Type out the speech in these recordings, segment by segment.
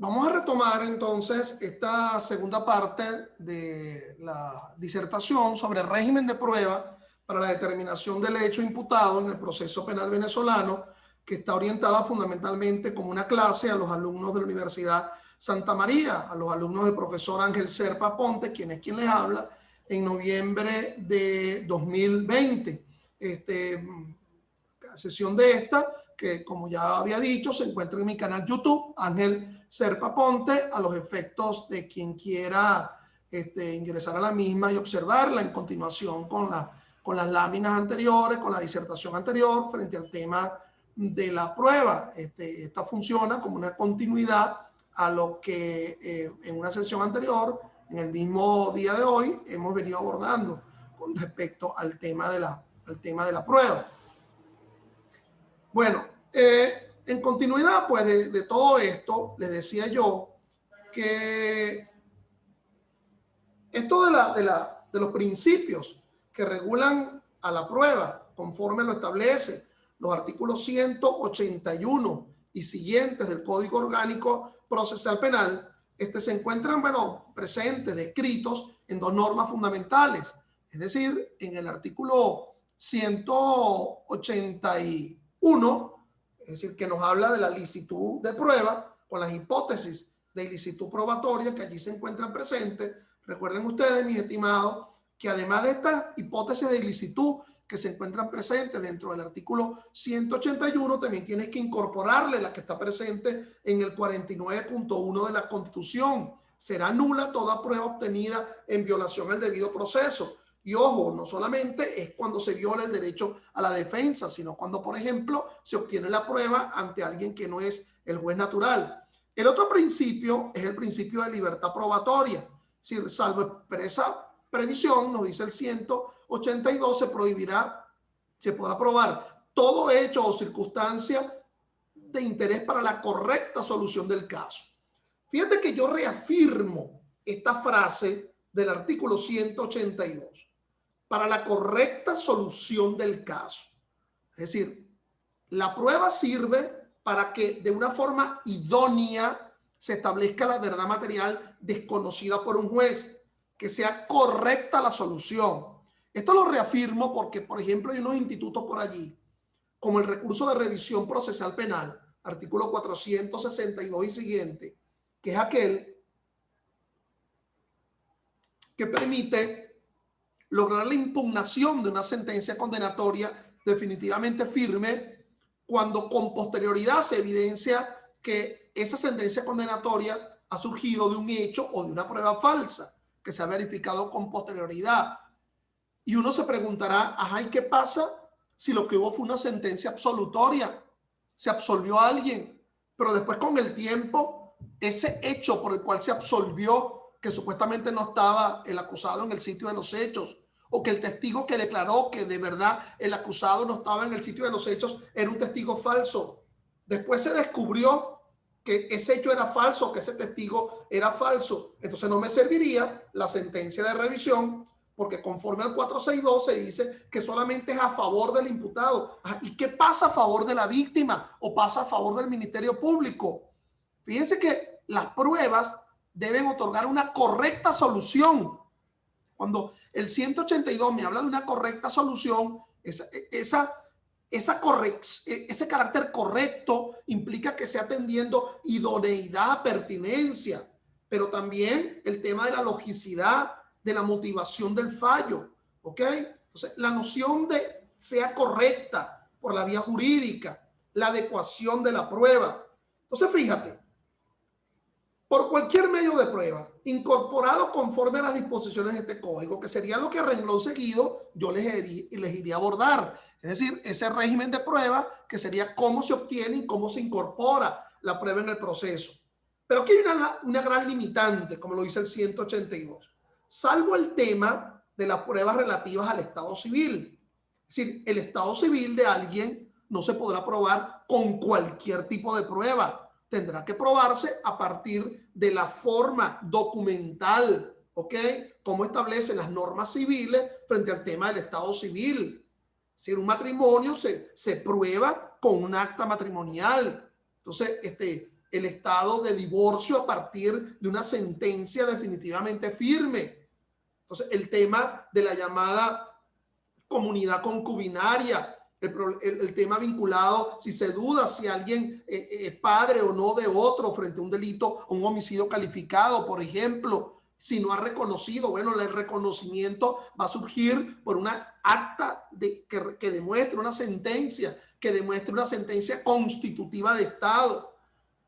Vamos a retomar entonces esta segunda parte de la disertación sobre el régimen de prueba para la determinación del hecho imputado en el proceso penal venezolano, que está orientada fundamentalmente como una clase a los alumnos de la Universidad Santa María, a los alumnos del profesor Ángel Serpa Ponte, quien es quien les habla, en noviembre de 2020. Sesión de esta, que como ya había dicho, se encuentra en mi canal YouTube, Ángel Serpa Ponte, a los efectos de quien quiera ingresar a la misma y observarla en continuación con las láminas anteriores, con la disertación anterior, frente al tema de la prueba. Esta funciona como una continuidad a lo que en una sesión anterior, en el mismo día de hoy, hemos venido abordando con respecto al tema de la prueba. Bueno, en continuidad pues de todo esto, les decía yo que esto de los principios que regulan a la prueba, conforme lo establece los artículos 181 y siguientes del Código Orgánico Procesal Penal, se encuentran, presentes, descritos en dos normas fundamentales, es decir, en el artículo 181, es decir, que nos habla de la licitud de prueba con las hipótesis de ilicitud probatoria que allí se encuentran presentes. Recuerden ustedes, mis estimados, que además de estas hipótesis de ilicitud que se encuentran presentes dentro del artículo 181, también tienes que incorporarle la que está presente en el 49.1 de la Constitución. Será nula toda prueba obtenida en violación al debido proceso. Y ojo, no solamente es cuando se viola el derecho a la defensa, sino cuando, por ejemplo, se obtiene la prueba ante alguien que no es el juez natural. El otro principio es el principio de libertad probatoria. Es decir, salvo expresa previsión, nos dice el 182, se podrá probar todo hecho o circunstancia de interés para la correcta solución del caso. Fíjate que yo reafirmo esta frase del artículo 182. Para la correcta solución del caso. Es decir, la prueba sirve para que de una forma idónea se establezca la verdad material desconocida por un juez, que sea correcta la solución. Esto lo reafirmo porque, por ejemplo, hay unos institutos por allí, como el recurso de revisión procesal penal, artículo 462 y siguiente, que es aquel que permite lograr la impugnación de una sentencia condenatoria definitivamente firme cuando con posterioridad se evidencia que esa sentencia condenatoria ha surgido de un hecho o de una prueba falsa que se ha verificado con posterioridad. Y uno se preguntará, ajá, ¿y qué pasa si lo que hubo fue una sentencia absolutoria? Se absolvió a alguien, pero después con el tiempo ese hecho por el cual se absolvió, que supuestamente no estaba el acusado en el sitio de los hechos, o que el testigo que declaró que de verdad el acusado no estaba en el sitio de los hechos era un testigo falso. Después se descubrió que ese hecho era falso, que ese testigo era falso. Entonces no me serviría la sentencia de revisión, porque conforme al 462 se dice que solamente es a favor del imputado. ¿Y qué pasa a favor de la víctima o pasa a favor del Ministerio Público? Fíjense que las pruebas deben otorgar una correcta solución. Cuando el 182 me habla de una correcta solución, ese carácter correcto implica que sea atendiendo idoneidad, pertinencia, pero también el tema de la logicidad, de la motivación del fallo, ¿ok? Entonces, la noción de sea correcta por la vía jurídica, la adecuación de la prueba. Entonces, fíjate, por cualquier medio de prueba, incorporado conforme a las disposiciones de este código, que sería lo que a renglón seguido yo les iría a abordar. Es decir, ese régimen de prueba, que sería cómo se obtiene y cómo se incorpora la prueba en el proceso. Pero aquí hay una gran limitante, como lo dice el 182. Salvo el tema de las pruebas relativas al estado civil. Es decir, el estado civil de alguien no se podrá probar con cualquier tipo de prueba. Tendrá que probarse a partir de la forma documental, ¿ok? Cómo establecen las normas civiles frente al tema del estado civil. Es decir, un matrimonio se prueba con un acta matrimonial. Entonces, el estado de divorcio a partir de una sentencia definitivamente firme. Entonces, el tema de la llamada comunidad concubinaria, el tema vinculado, si se duda si alguien es padre o no de otro frente a un delito o un homicidio calificado, por ejemplo, si no ha reconocido, bueno, el reconocimiento va a surgir por una acta que demuestre una sentencia, que demuestre una sentencia constitutiva de Estado.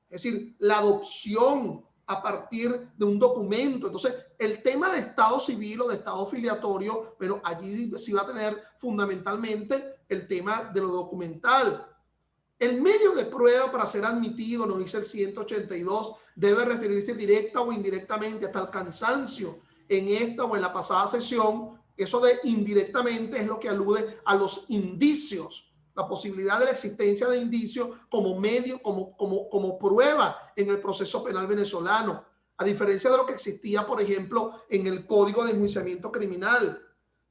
Es decir, la adopción a partir de un documento. Entonces, el tema de estado civil o de estado filiatorio, bueno, allí sí va a tener fundamentalmente el tema de lo documental. El medio de prueba para ser admitido, nos dice el 182, debe referirse directa o indirectamente hasta el cansancio. En esta o en la pasada sesión, eso de indirectamente es lo que alude a los indicios, la posibilidad de la existencia de indicios como medio, como prueba en el proceso penal venezolano, a diferencia de lo que existía, por ejemplo, en el Código de Enjuiciamiento Criminal,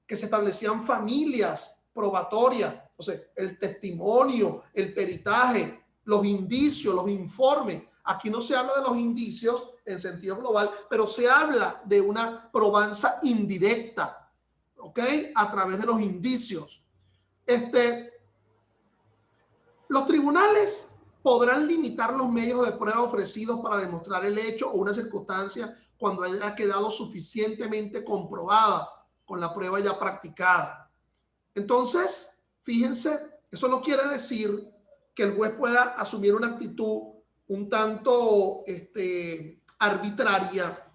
que se establecían familias probatorias, entonces el testimonio, el peritaje, los indicios, los informes. Aquí no se habla de los indicios en sentido global, pero se habla de una probanza indirecta, ¿ok? A través de los indicios. Los tribunales podrán limitar los medios de prueba ofrecidos para demostrar el hecho o una circunstancia cuando haya quedado suficientemente comprobada con la prueba ya practicada. Entonces, fíjense, eso no quiere decir que el juez pueda asumir una actitud un tanto arbitraria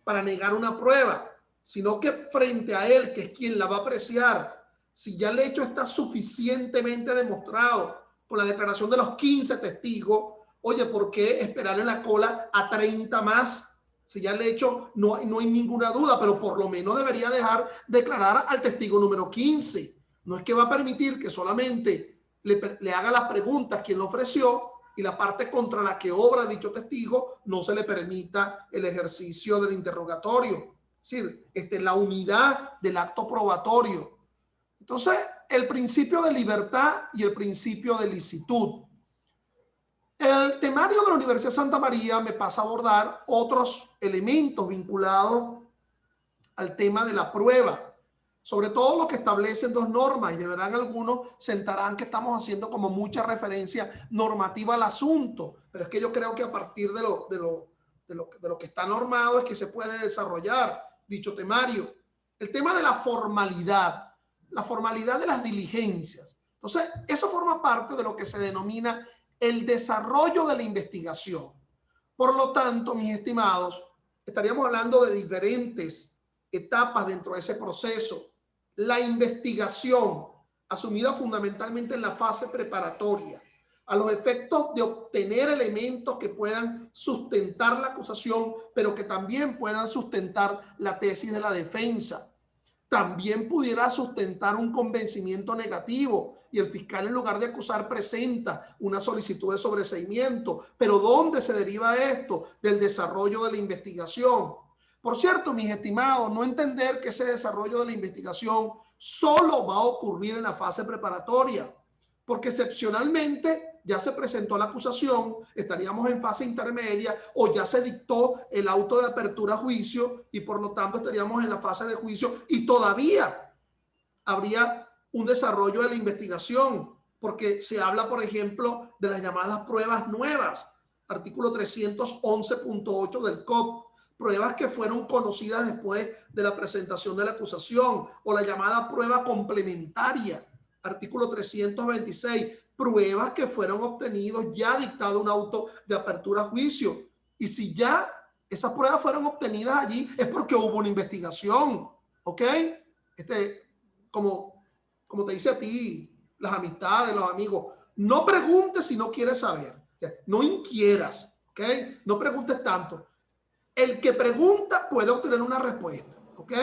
para negar una prueba, sino que frente a él, que es quien la va a apreciar, si ya el hecho está suficientemente demostrado con la declaración de los 15 testigos, oye, ¿por qué esperar en la cola a 30 más? Si ya el hecho no hay ninguna duda, pero por lo menos debería dejar declarar al testigo número 15. No es que va a permitir que solamente le haga las preguntas quien lo ofreció y la parte contra la que obra dicho testigo no se le permita el ejercicio del interrogatorio. Es decir, la unidad del acto probatorio. Entonces, el principio de libertad y el principio de licitud. El temario de la Universidad de Santa María me pasa a abordar otros elementos vinculados al tema de la prueba, sobre todo lo que establecen dos normas, y de verdad algunos sentarán que estamos haciendo como mucha referencia normativa al asunto, pero es que yo creo que a partir de lo que está normado es que se puede desarrollar dicho temario. El tema de la formalidad de las diligencias. Entonces, eso forma parte de lo que se denomina el desarrollo de la investigación. Por lo tanto, mis estimados, estaríamos hablando de diferentes etapas dentro de ese proceso. La investigación, asumida fundamentalmente en la fase preparatoria, a los efectos de obtener elementos que puedan sustentar la acusación, pero que también puedan sustentar la tesis de la defensa. También pudiera sustentar un convencimiento negativo y el fiscal, en lugar de acusar, presenta una solicitud de sobreseimiento. Pero ¿dónde se deriva esto? Del desarrollo de la investigación. Por cierto, mis estimados, no entender que ese desarrollo de la investigación solo va a ocurrir en la fase preparatoria, porque excepcionalmente ya se presentó la acusación, estaríamos en fase intermedia o ya se dictó el auto de apertura a juicio y por lo tanto estaríamos en la fase de juicio y todavía habría un desarrollo de la investigación, porque se habla, por ejemplo, de las llamadas pruebas nuevas, artículo 311.8 del COP, pruebas que fueron conocidas después de la presentación de la acusación, o la llamada prueba complementaria, artículo 326, pruebas que fueron obtenidos ya dictado un auto de apertura a juicio. Y si ya esas pruebas fueron obtenidas allí, es porque hubo una investigación, ¿ok? Como te dice a ti, las amistades, los amigos, no preguntes si no quieres saber, no inquieras, ¿ok? No preguntes tanto. El que pregunta puede obtener una respuesta, ¿ok?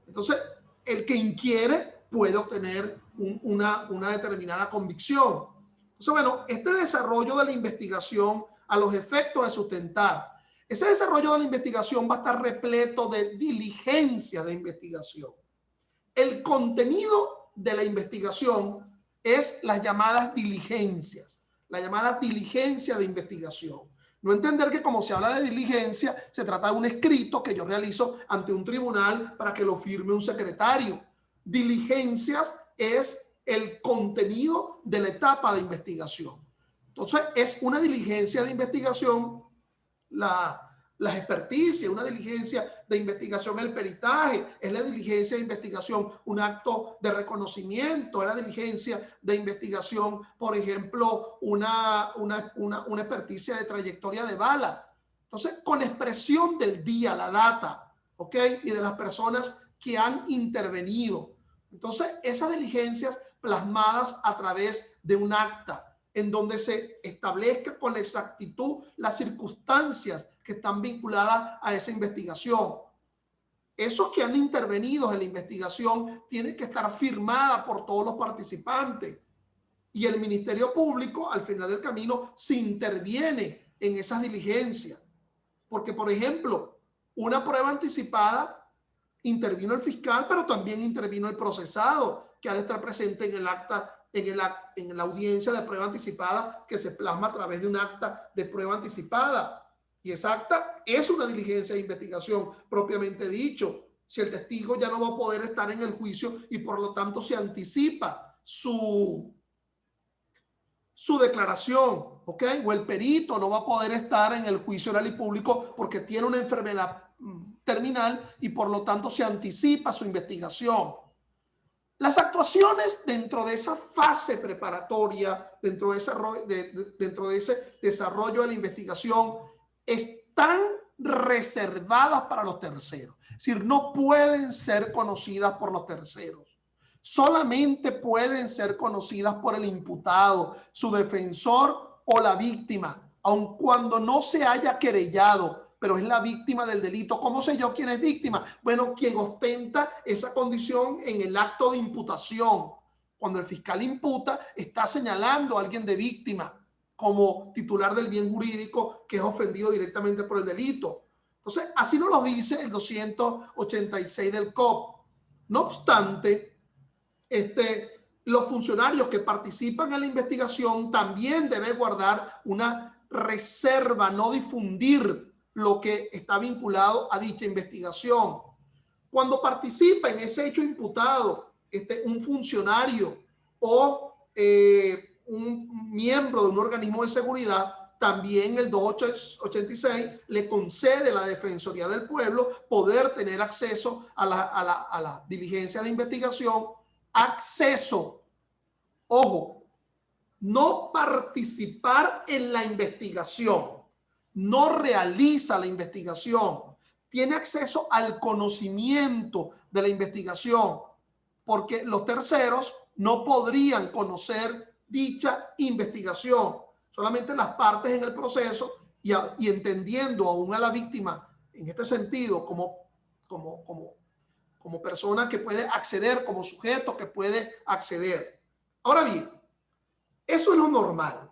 Entonces, el que inquiere puede obtener una determinada convicción. Entonces, bueno, este desarrollo de la investigación a los efectos de sustentar, ese desarrollo de la investigación va a estar repleto de diligencia de investigación. El contenido de la investigación es las llamadas diligencias, la llamada diligencia de investigación. No entender que como se habla de diligencia, se trata de un escrito que yo realizo ante un tribunal para que lo firme un secretario. Diligencias es el contenido de la etapa de investigación. Entonces, es una diligencia de investigación las experticias, una diligencia de investigación, el peritaje, es la diligencia de investigación, un acto de reconocimiento, es la diligencia de investigación, por ejemplo, una experticia de trayectoria de bala. Entonces, con expresión del día, la data, ¿ok? Y de las personas que han intervenido. Entonces, esas diligencias plasmadas a través de un acta, en donde se establezca con la exactitud las circunstancias que están vinculadas a esa investigación. Esos que han intervenido en la investigación tienen que estar firmadas por todos los participantes. Y el Ministerio Público, al final del camino, se interviene en esas diligencias. Porque, por ejemplo, una prueba anticipada, intervino el fiscal, pero también intervino el procesado, que ha de estar presente en el acta, en la audiencia de prueba anticipada que se plasma a través de un acta de prueba anticipada. Y esa acta es una diligencia de investigación propiamente dicho. Si el testigo ya no va a poder estar en el juicio y por lo tanto se anticipa su declaración, ¿ok? O el perito no va a poder estar en el juicio oral y público porque tiene una enfermedad terminal y por lo tanto se anticipa su investigación. Las actuaciones dentro de esa fase preparatoria, dentro de ese desarrollo de la investigación, están reservadas para los terceros. Es decir, no pueden ser conocidas por los terceros. Solamente pueden ser conocidas por el imputado, su defensor o la víctima, aun cuando no se haya querellado, pero es la víctima del delito. ¿Cómo sé yo quién es víctima? Bueno, quien ostenta esa condición en el acto de imputación. Cuando el fiscal imputa, está señalando a alguien de víctima como titular del bien jurídico que es ofendido directamente por el delito. Entonces, así nos lo dice el 286 del COP. No obstante, los funcionarios que participan en la investigación también deben guardar una reserva, no difundir lo que está vinculado a dicha investigación. Cuando participa en ese hecho imputado un funcionario o un miembro de un organismo de seguridad, también el 286 le concede a la Defensoría del Pueblo poder tener acceso a la diligencia de investigación. Acceso, ojo, no participar en la investigación, no realiza la investigación, tiene acceso al conocimiento de la investigación, porque los terceros no podrían conocer dicha investigación, solamente las partes en el proceso y entendiendo aún a la víctima en este sentido como persona que puede acceder, como sujeto que puede acceder. Ahora bien, eso es lo normal,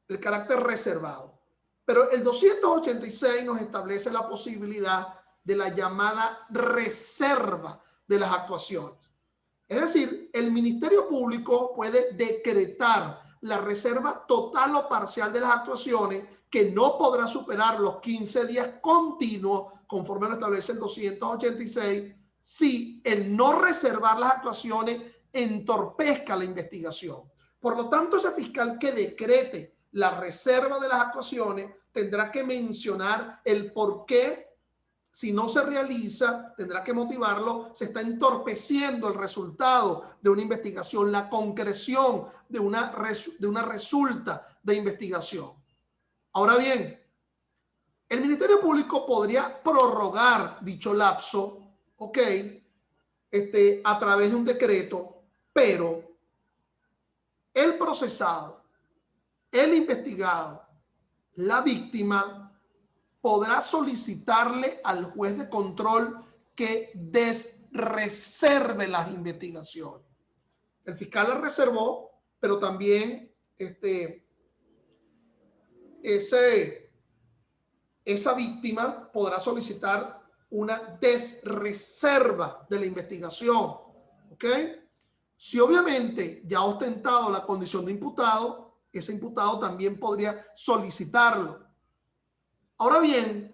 el carácter reservado. Pero el 286 nos establece la posibilidad de la llamada reserva de las actuaciones. Es decir, el Ministerio Público puede decretar la reserva total o parcial de las actuaciones que no podrá superar los 15 días continuos, conforme lo establece el 286, si el no reservar las actuaciones entorpezca la investigación. Por lo tanto, ese fiscal que decrete la reserva de las actuaciones tendrá que mencionar el por qué. Si no se realiza, tendrá que motivarlo. Se está entorpeciendo el resultado de una investigación, la concreción de una resulta de investigación. Ahora bien, el Ministerio Público podría prorrogar dicho lapso, ¿ok? A través de un decreto, pero el procesado, el investigado, la víctima podrá solicitarle al juez de control que desreserve las investigaciones. El fiscal la reservó, pero también esa víctima podrá solicitar una desreserva de la investigación. ¿Ok? Si obviamente ya ha ostentado la condición de imputado, ese imputado también podría solicitarlo. Ahora bien,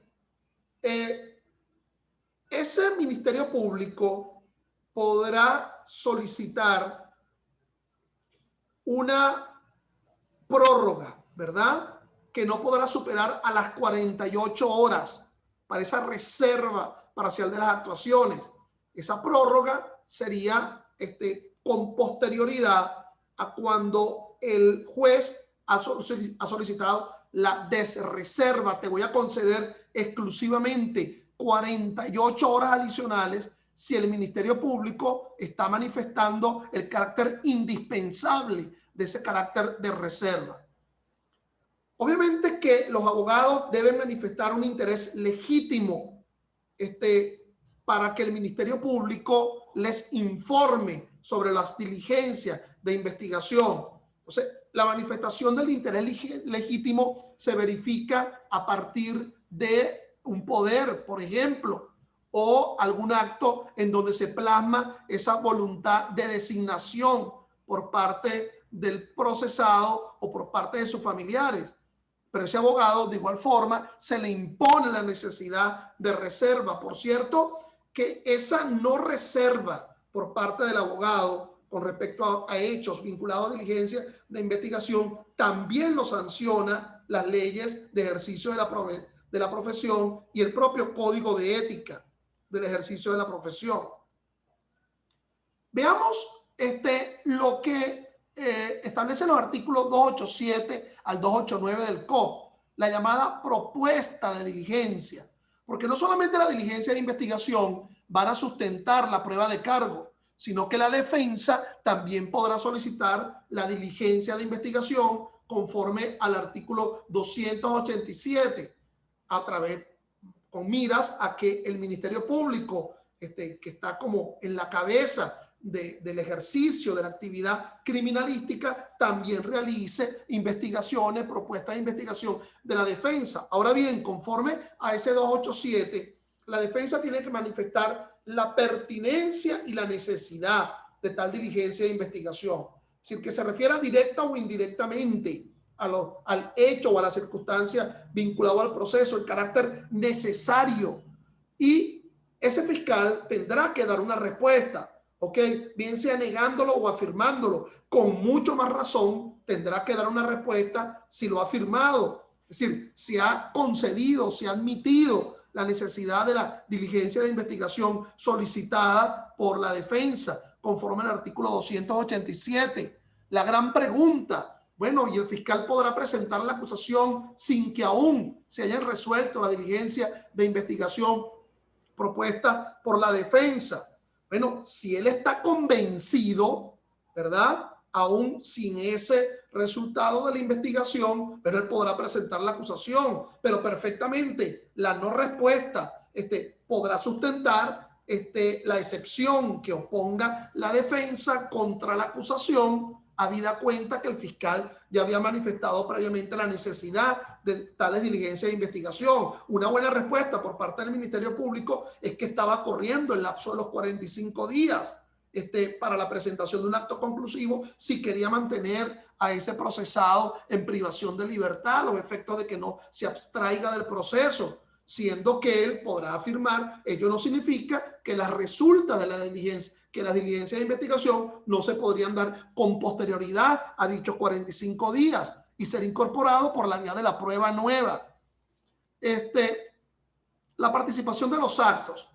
ese Ministerio Público podrá solicitar una prórroga, ¿verdad? Que no podrá superar a las 48 horas para esa reserva parcial de las actuaciones. Esa prórroga sería con posterioridad a cuando el juez ha solicitado la desreserva. Te voy a conceder exclusivamente 48 horas adicionales si el Ministerio Público está manifestando el carácter indispensable de ese carácter de reserva. Obviamente que los abogados deben manifestar un interés legítimo para que el Ministerio Público les informe sobre las diligencias de investigación. Entonces, la manifestación del interés legítimo se verifica a partir de un poder, por ejemplo, o algún acto en donde se plasma esa voluntad de designación por parte del procesado o por parte de sus familiares. Pero ese abogado, de igual forma, se le impone la necesidad de reserva. Por cierto, que esa no reserva por parte del abogado con respecto a hechos vinculados a diligencia de investigación también lo sanciona las leyes de ejercicio de la profesión y el propio código de ética del ejercicio de la profesión. Veamos lo que establecen los artículos 287 al 289 del COP, la llamada propuesta de diligencia, porque no solamente la diligencia de investigación van a sustentar la prueba de cargo, sino que la defensa también podrá solicitar la diligencia de investigación conforme al artículo 287 a través, con miras a que el Ministerio Público, que está como en la cabeza del ejercicio de la actividad criminalística, también realice investigaciones, propuestas de investigación de la defensa. Ahora bien, conforme a ese 287, la defensa tiene que manifestar la pertinencia y la necesidad de tal diligencia de investigación. Es decir, que se refiera directa o indirectamente al hecho o a la circunstancia vinculado al proceso, el carácter necesario. Y ese fiscal tendrá que dar una respuesta, ¿ok? Bien sea negándolo o afirmándolo. Con mucho más razón tendrá que dar una respuesta si lo ha afirmado. Es decir, si ha concedido, si ha admitido la necesidad de la diligencia de investigación solicitada por la defensa, conforme al artículo 287. La gran pregunta, bueno, y el fiscal podrá presentar la acusación sin que aún se haya resuelto la diligencia de investigación propuesta por la defensa. Bueno, si él está convencido, ¿verdad? Aún sin ese resultado de la investigación, pero él podrá presentar la acusación, pero perfectamente la no respuesta podrá sustentar la excepción que oponga la defensa contra la acusación, habida cuenta que el fiscal ya había manifestado previamente la necesidad de tales diligencias de investigación. Una buena respuesta por parte del Ministerio Público es que estaba corriendo el lapso de los 45 días para la presentación de un acto conclusivo si quería mantener a ese procesado en privación de libertad a los efectos de que no se abstraiga del proceso, siendo que él podrá afirmar, ello no significa que las resultas de la diligencia, que las diligencias de investigación no se podrían dar con posterioridad a dichos 45 días y ser incorporado por la vía de la prueba nueva. La participación de los actos.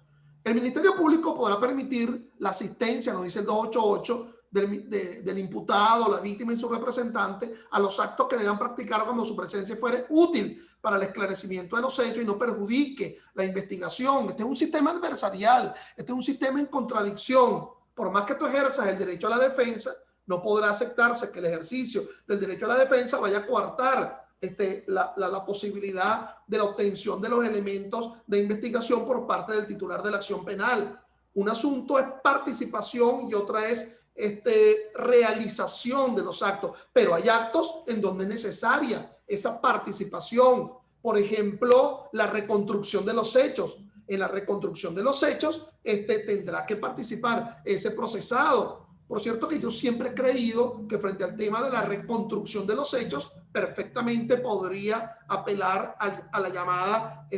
El Ministerio Público podrá permitir la asistencia, nos dice el 288, del imputado, la víctima y su representante a los actos que deban practicar cuando su presencia fuere útil para el esclarecimiento de los hechos y no perjudique la investigación. Este es un sistema adversarial, este es un sistema en contradicción. Por más que tú ejerzas el derecho a la defensa, no podrá aceptarse que el ejercicio del derecho a la defensa vaya a coartar la posibilidad de la obtención de los elementos de investigación por parte del titular de la acción penal. Un asunto es participación y otra es realización de los actos, pero hay actos en donde es necesaria esa participación. Por ejemplo, la reconstrucción de los hechos. En la reconstrucción de los hechos, tendrá que participar ese procesado. Por cierto que yo siempre he creído que frente al tema de la reconstrucción de los hechos, perfectamente podría apelar a la llamada,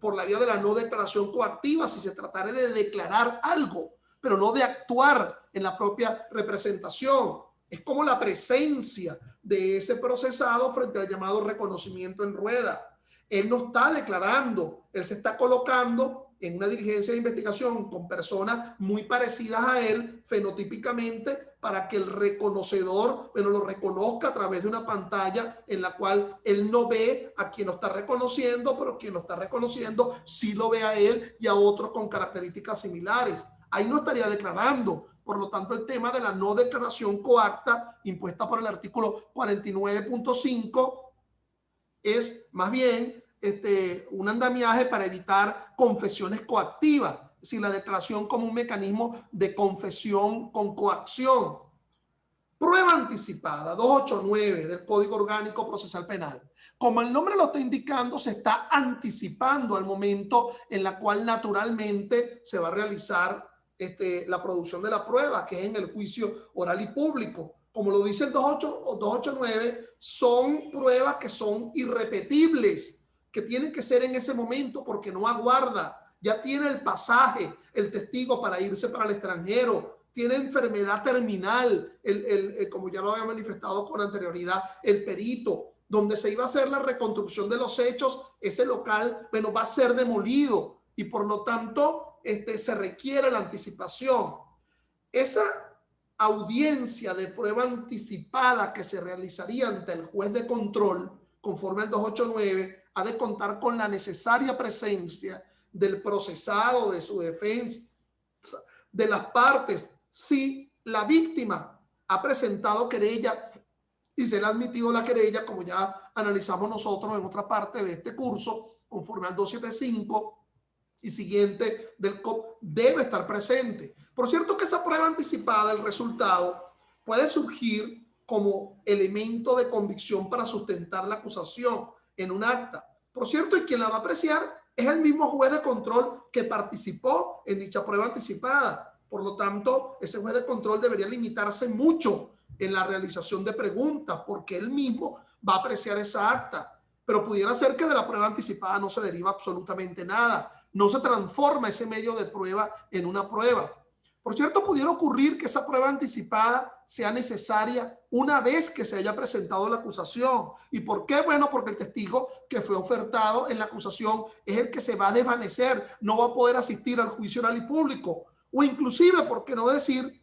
por la vía de la no declaración coactiva, si se tratara de declarar algo, pero no de actuar en la propia representación. Es como la presencia de ese procesado frente al llamado reconocimiento en rueda. Él no está declarando, él se está colocando en una diligencia de investigación con personas muy parecidas a él fenotípicamente para que el reconocedor, bueno, lo reconozca a través de una pantalla en la cual él no ve a quien lo está reconociendo, pero quien lo está reconociendo sí lo ve a él y a otros con características similares. Ahí no estaría declarando. Por lo tanto, el tema de la no declaración coacta impuesta por el artículo 49.5 es más bien un andamiaje para evitar confesiones coactivas, es decir, la declaración como un mecanismo de confesión con coacción. Prueba anticipada, 289 del Código Orgánico Procesal Penal. Como el nombre lo está indicando, se está anticipando al momento en la cual naturalmente se va a realizar la producción de la prueba, que es en el juicio oral y público. Como lo dice el 289, son pruebas que son irrepetibles, que tienen que ser en ese momento porque no aguarda, ya tiene el pasaje, el testigo para irse para el extranjero, tiene enfermedad terminal, como ya lo había manifestado con anterioridad, el perito, donde se iba a hacer la reconstrucción de los hechos, ese local, bueno, va a ser demolido y por lo tanto se requiere la anticipación. Esa audiencia de prueba anticipada que se realizaría ante el juez de control, conforme al 289, ha de contar con la necesaria presencia del procesado, de su defensa, de las partes. Si la víctima ha presentado querella y se le ha admitido la querella, como ya analizamos nosotros en otra parte de este curso, conforme al 275 y siguiente del COP, debe estar presente. Por cierto que esa prueba anticipada, el resultado, puede surgir como elemento de convicción para sustentar la acusación en un acta. Por cierto, y quien la va a apreciar es el mismo juez de control que participó en dicha prueba anticipada. Por lo tanto, ese juez de control debería limitarse mucho en la realización de preguntas, porque él mismo va a apreciar esa acta. Pero pudiera ser que de la prueba anticipada no se deriva absolutamente nada. No se transforma ese medio de prueba en una prueba. Por cierto, pudiera ocurrir que esa prueba anticipada sea necesaria una vez que se haya presentado la acusación. ¿Y por qué? Bueno, porque el testigo que fue ofertado en la acusación es el que se va a desvanecer, no va a poder asistir al juicio oral y público. O inclusive, ¿por qué no decir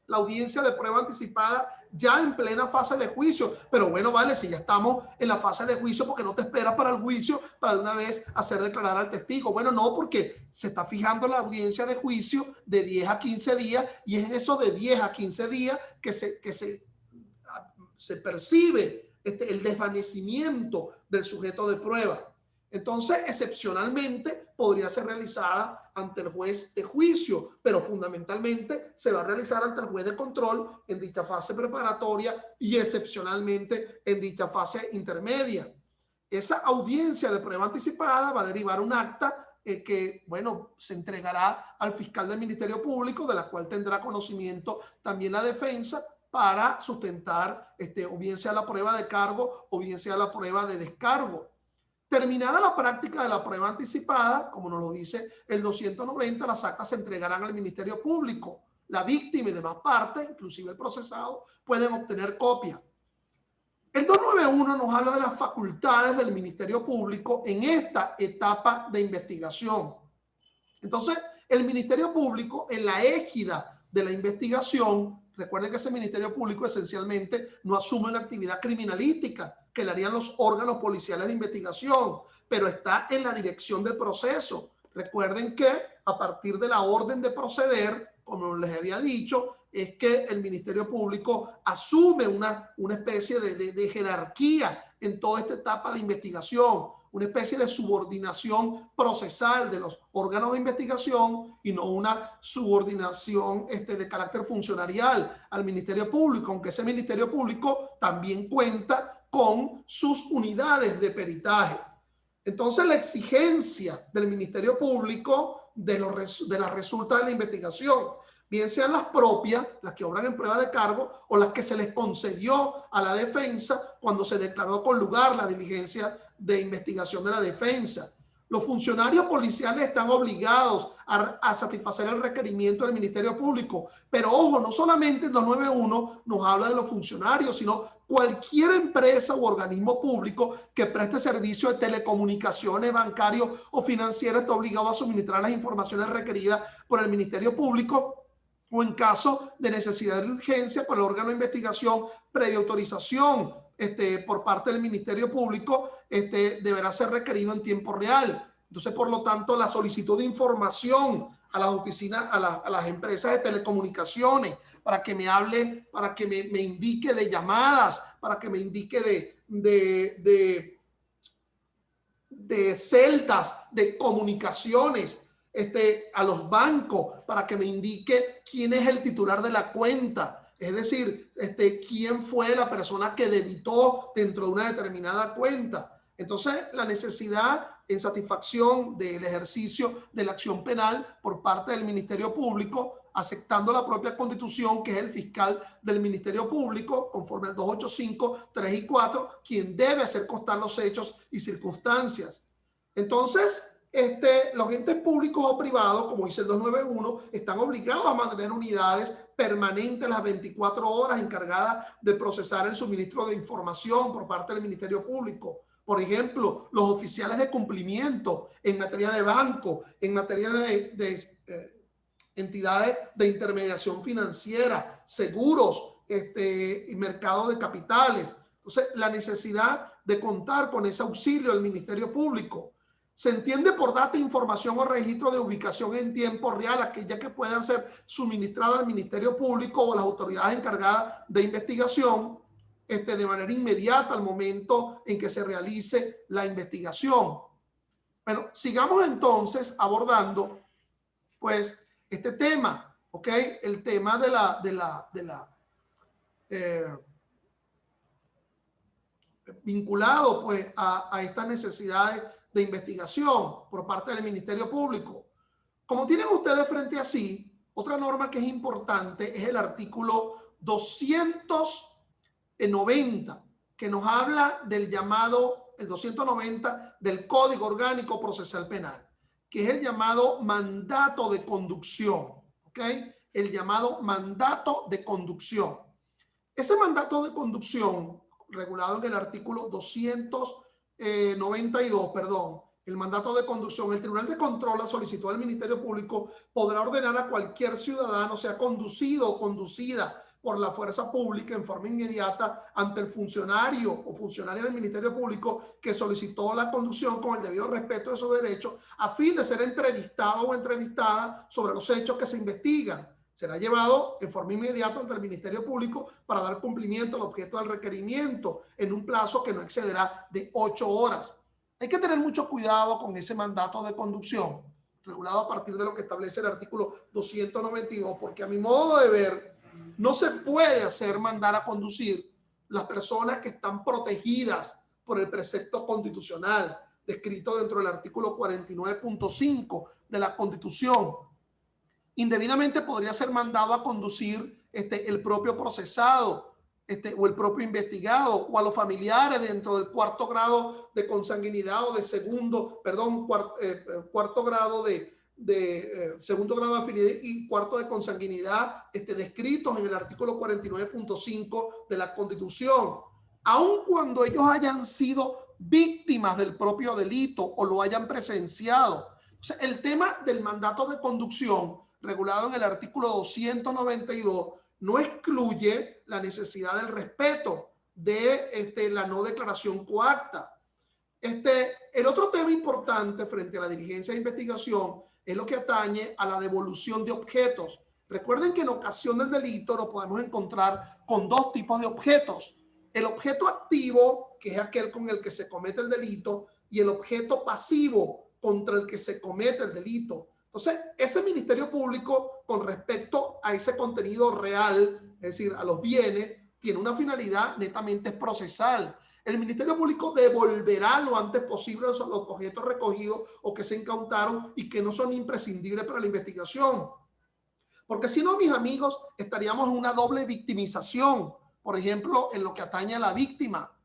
la audiencia de prueba anticipada ya en plena fase de juicio? Pero bueno, vale, si ya estamos en la fase de juicio, porque no te esperas para el juicio para de una vez hacer declarar al testigo. Bueno, no, porque se está fijando la audiencia de juicio de 10 a 15 días y es en eso de 10 a 15 días que se percibe el desvanecimiento del sujeto de prueba. Entonces, excepcionalmente, podría ser realizada ante el juez de juicio, pero fundamentalmente se va a realizar ante el juez de control en dicha fase preparatoria y excepcionalmente en dicha fase intermedia. Esa audiencia de prueba anticipada va a derivar un acta que, bueno, se entregará al fiscal del Ministerio Público, de la cual tendrá conocimiento también la defensa, para sustentar o bien sea la prueba de cargo o bien sea la prueba de descargo. Terminada la práctica de la prueba anticipada, como nos lo dice el 290, las actas se entregarán al Ministerio Público. La víctima y demás partes, inclusive el procesado, pueden obtener copia. El 291 nos habla de las facultades del Ministerio Público en esta etapa de investigación. Entonces, el Ministerio Público, en la égida de la investigación, recuerden que ese Ministerio Público esencialmente no asume una actividad criminalística que le harían los órganos policiales de investigación, pero está en la dirección del proceso. Recuerden que a partir de la orden de proceder, como les había dicho, es que el Ministerio Público asume una especie de jerarquía en toda esta etapa de investigación, una especie de subordinación procesal de los órganos de investigación y no una subordinación de carácter funcionarial al Ministerio Público, aunque ese Ministerio Público también cuenta con sus unidades de peritaje. Entonces, la exigencia del Ministerio Público de las resultas de la investigación. bien sean las propias, las que obran en prueba de cargo, o las que se les concedió a la defensa cuando se declaró con lugar la diligencia de investigación de la defensa. Los funcionarios policiales están obligados a satisfacer el requerimiento del Ministerio Público. Pero ojo, no solamente el 291 nos habla de los funcionarios, sino cualquier empresa u organismo público que preste servicio de telecomunicaciones, bancario o financiero está obligado a suministrar las informaciones requeridas por el Ministerio Público, o en caso de necesidad de urgencia por el órgano de investigación previa autorización por parte del Ministerio Público, deberá ser requerido en tiempo real. Entonces, por lo tanto, la solicitud de información a las oficinas, a las empresas de telecomunicaciones, para que me hable, para que me indique de llamadas, para que me indique de celdas, de comunicaciones, a los bancos, para que me indique quién es el titular de la cuenta. Es decir, quién fue la persona que debitó dentro de una determinada cuenta. Entonces, la necesidad en satisfacción del ejercicio de la acción penal por parte del Ministerio Público, aceptando la propia Constitución, que es el fiscal del Ministerio Público, conforme al 285, 3 y 4, quien debe hacer constar los hechos y circunstancias. Entonces, los entes públicos o privados, como dice el 291, están obligados a mantener unidades permanentes las 24 horas encargadas de procesar el suministro de información por parte del Ministerio Público. Por ejemplo, los oficiales de cumplimiento en materia de banco, en materia de entidades de intermediación financiera, seguros, y mercado de capitales. Entonces, la necesidad de contar con ese auxilio del Ministerio Público. Se entiende por data, información o registro de ubicación en tiempo real aquella que puedan ser suministradas al Ministerio Público o a las autoridades encargadas de investigación de manera inmediata al momento en que se realice la investigación. Bueno, sigamos entonces abordando pues este tema, ¿ok? El tema vinculado pues a estas necesidades de investigación por parte del Ministerio Público. Como tienen ustedes frente a sí, otra norma que es importante es el artículo 290, que nos habla del llamado, el 290 del Código Orgánico Procesal Penal, que es el llamado mandato de conducción, ¿ok? El llamado mandato de conducción. Ese mandato de conducción, regulado en el artículo 292, perdón, el mandato de conducción, el Tribunal de Control a solicitud del Ministerio Público podrá ordenar a cualquier ciudadano sea conducido o conducida por la fuerza pública en forma inmediata ante el funcionario o funcionaria del Ministerio Público que solicitó la conducción con el debido respeto de sus derechos a fin de ser entrevistado o entrevistada sobre los hechos que se investigan. Será llevado en forma inmediata ante el Ministerio Público para dar cumplimiento al objeto del requerimiento en un plazo que no excederá de 8 horas. Hay que tener mucho cuidado con ese mandato de conducción, regulado a partir de lo que establece el artículo 292, porque a mi modo de ver, no se puede hacer mandar a conducir las personas que están protegidas por el precepto constitucional descrito dentro del artículo 49.5 de la Constitución. Indebidamente podría ser mandado a conducir el propio procesado o el propio investigado o a los familiares dentro del cuarto grado de consanguinidad o de segundo, perdón, cuarto grado segundo grado de afinidad y cuarto de consanguinidad descritos en el artículo 49.5 de la Constitución, aun cuando ellos hayan sido víctimas del propio delito o lo hayan presenciado. O sea, el tema del mandato de conducción regulado en el artículo 292 no excluye la necesidad del respeto de la no declaración coacta. El otro tema importante frente a la diligencia de investigación es lo que atañe a la devolución de objetos. Recuerden que en ocasión del delito nos podemos encontrar con dos tipos de objetos. El objeto activo, que es aquel con el que se comete el delito, y el objeto pasivo contra el que se comete el delito. Entonces, ese Ministerio Público, con respecto a ese contenido real, es decir, a los bienes, tiene una finalidad netamente procesal. El Ministerio Público devolverá lo antes posible los objetos recogidos o que se incautaron y que no son imprescindibles para la investigación. Porque si no, mis amigos, estaríamos en una doble victimización. Por ejemplo, en lo que atañe a la víctima.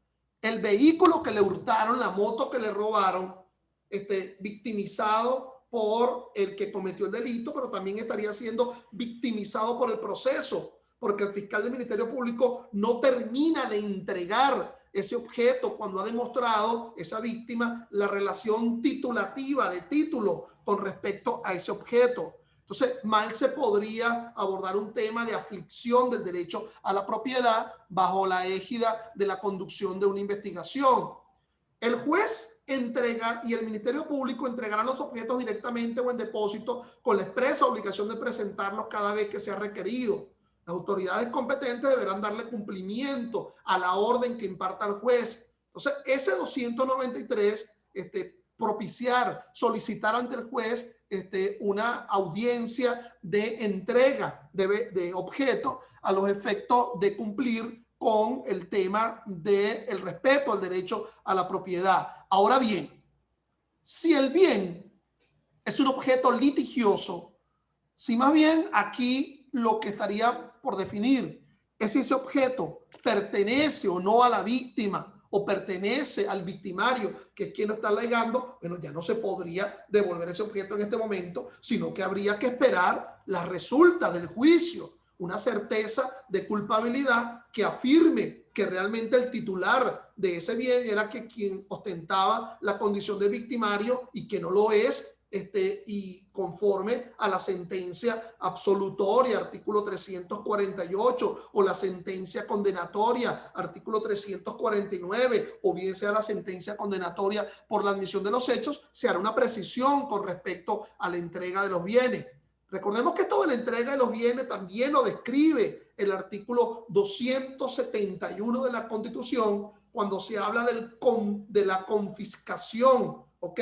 El vehículo que le hurtaron, la moto que le robaron, victimizado por el que cometió el delito, pero también estaría siendo victimizado por el proceso, porque el fiscal del Ministerio Público no termina de entregar ese objeto cuando ha demostrado esa víctima la relación titulativa de título con respecto a ese objeto. Entonces, mal se podría abordar un tema de aflicción del derecho a la propiedad bajo la égida de la conducción de una investigación. El juez entrega y el Ministerio Público entregarán los objetos directamente o en depósito con la expresa obligación de presentarlos cada vez que sea requerido. Las autoridades competentes deberán darle cumplimiento a la orden que imparta el juez. Entonces, ese 293, propiciar, solicitar ante el juez una audiencia de entrega de objetos a los efectos de cumplir con el tema del respeto al derecho a la propiedad. Ahora bien, si el bien es un objeto litigioso, si más bien aquí lo que estaría por definir es si ese objeto pertenece o no a la víctima o pertenece al victimario, que es quien lo está alegando, bueno, ya no se podría devolver ese objeto en este momento, sino que habría que esperar las resultas del juicio, una certeza de culpabilidad que afirme que realmente el titular de ese bien era quien ostentaba la condición de victimario y que no lo es, y conforme a la sentencia absolutoria, artículo 348, o la sentencia condenatoria, artículo 349, o bien sea la sentencia condenatoria por la admisión de los hechos, se hará una precisión con respecto a la entrega de los bienes. Recordemos que esto de la entrega de los bienes también lo describe el artículo 271 de la Constitución cuando se habla de la confiscación, ¿ok?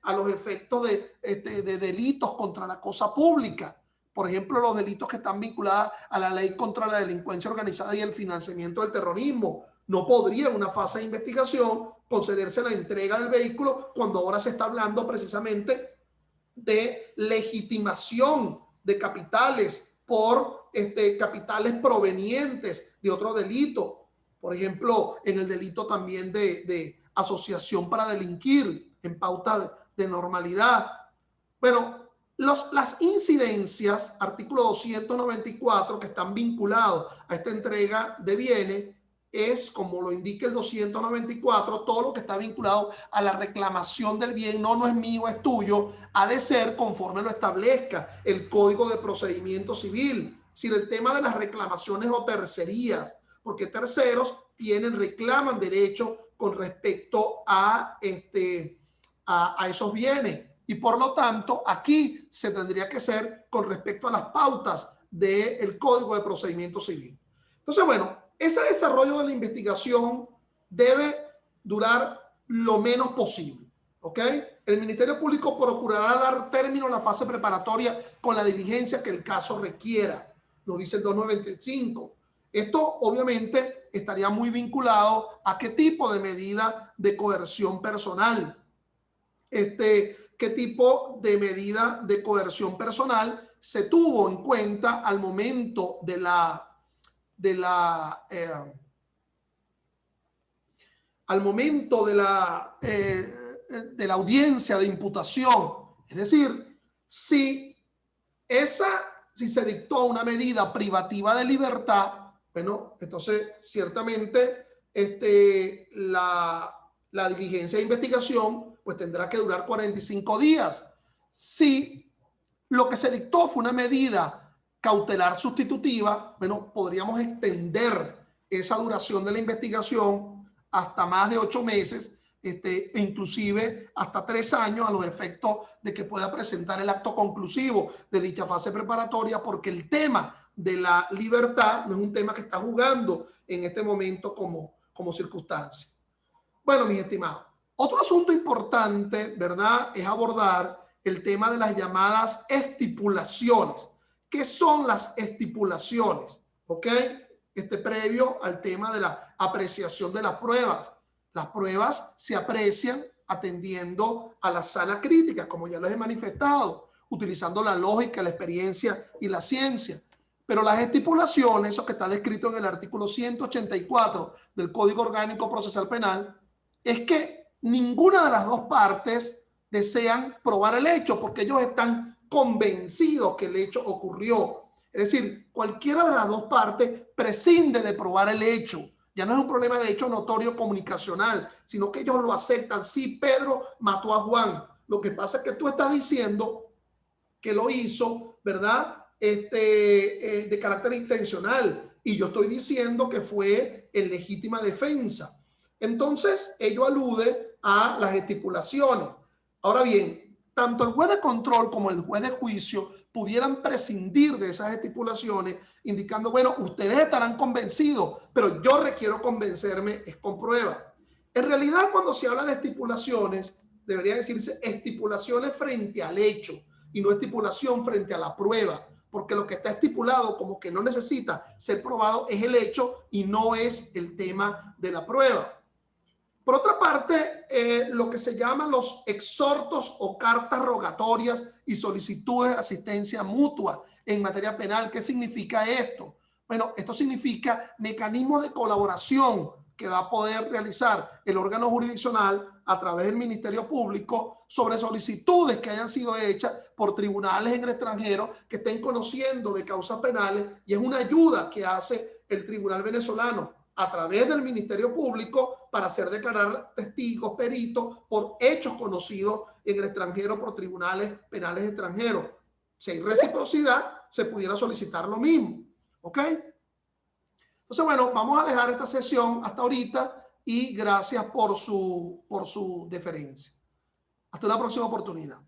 A los efectos de delitos contra la cosa pública. Por ejemplo, los delitos que están vinculados a la ley contra la delincuencia organizada y el financiamiento del terrorismo. No podría en una fase de investigación concederse la entrega del vehículo cuando ahora se está hablando precisamente de legitimación de capitales por capitales provenientes de otro delito. Por ejemplo, en el delito también de asociación para delinquir en pauta de normalidad. Pero las incidencias, artículo 294, que están vinculados a esta entrega de bienes, es, como lo indica el 294, todo lo que está vinculado a la reclamación del bien, no es mío, es tuyo, ha de ser conforme lo establezca el Código de Procedimiento Civil. Si el tema de las reclamaciones o tercerías, porque terceros reclaman derechos con respecto a esos bienes. Y por lo tanto, aquí se tendría que ser con respecto a las pautas del Código de Procedimiento Civil. Entonces, bueno, ese desarrollo de la investigación debe durar lo menos posible, ¿ok? El Ministerio Público procurará dar término a la fase preparatoria con la diligencia que el caso requiera, lo dice el 295. Esto obviamente estaría muy vinculado a qué tipo de medida de coerción personal, qué tipo de medida de coerción personal se tuvo en cuenta al momento de la audiencia de imputación. Es decir, si se dictó una medida privativa de libertad, bueno, entonces ciertamente la diligencia de investigación pues tendrá que durar 45 días. Si lo que se dictó fue una medida cautelar sustitutiva, bueno, podríamos extender esa duración de la investigación hasta más de 8 meses, e inclusive hasta 3 años a los efectos de que pueda presentar el acto conclusivo de dicha fase preparatoria, porque el tema de la libertad no es un tema que está jugando en este momento como circunstancia. Bueno, mis estimados, otro asunto importante, ¿verdad?, es abordar el tema de las llamadas estipulaciones. ¿Qué son las estipulaciones? ¿Ok? Previo al tema de la apreciación de las pruebas. Las pruebas se aprecian atendiendo a la sana crítica, como ya les he manifestado. utilizando la lógica, la experiencia y la ciencia. Pero las estipulaciones, eso que está descrito en el artículo 184 del Código Orgánico Procesal Penal, es que ninguna de las dos partes desean probar el hecho porque ellos están convencidos que el hecho ocurrió. Es decir, cualquiera de las dos partes prescinde de probar el hecho. Ya no es un problema de hecho notorio comunicacional, sino que ellos lo aceptan. Sí, Pedro mató a Juan. Lo que pasa es que tú estás diciendo que lo hizo, ¿verdad? De carácter intencional. Y yo estoy diciendo que fue en legítima defensa. Entonces, ello alude a las estipulaciones. Ahora bien, tanto el juez de control como el juez de juicio pudieran prescindir de esas estipulaciones, indicando, bueno, ustedes estarán convencidos, pero yo requiero convencerme es con prueba. En realidad, cuando se habla de estipulaciones, debería decirse estipulaciones frente al hecho y no estipulación frente a la prueba, porque lo que está estipulado como que no necesita ser probado es el hecho y no es el tema de la prueba. Por otra parte, lo que se llaman los exhortos o cartas rogatorias y solicitudes de asistencia mutua en materia penal. ¿Qué significa esto? Bueno, esto significa mecanismos de colaboración que va a poder realizar el órgano jurisdiccional a través del Ministerio Público sobre solicitudes que hayan sido hechas por tribunales en el extranjero que estén conociendo de causas penales, y es una ayuda que hace el tribunal venezolano a través del Ministerio Público para hacer declarar testigos, peritos por hechos conocidos en el extranjero por tribunales penales extranjeros. Si hay reciprocidad, se pudiera solicitar lo mismo. ¿Ok? Entonces, bueno, vamos a dejar esta sesión hasta ahorita y gracias por su deferencia. Hasta una próxima oportunidad.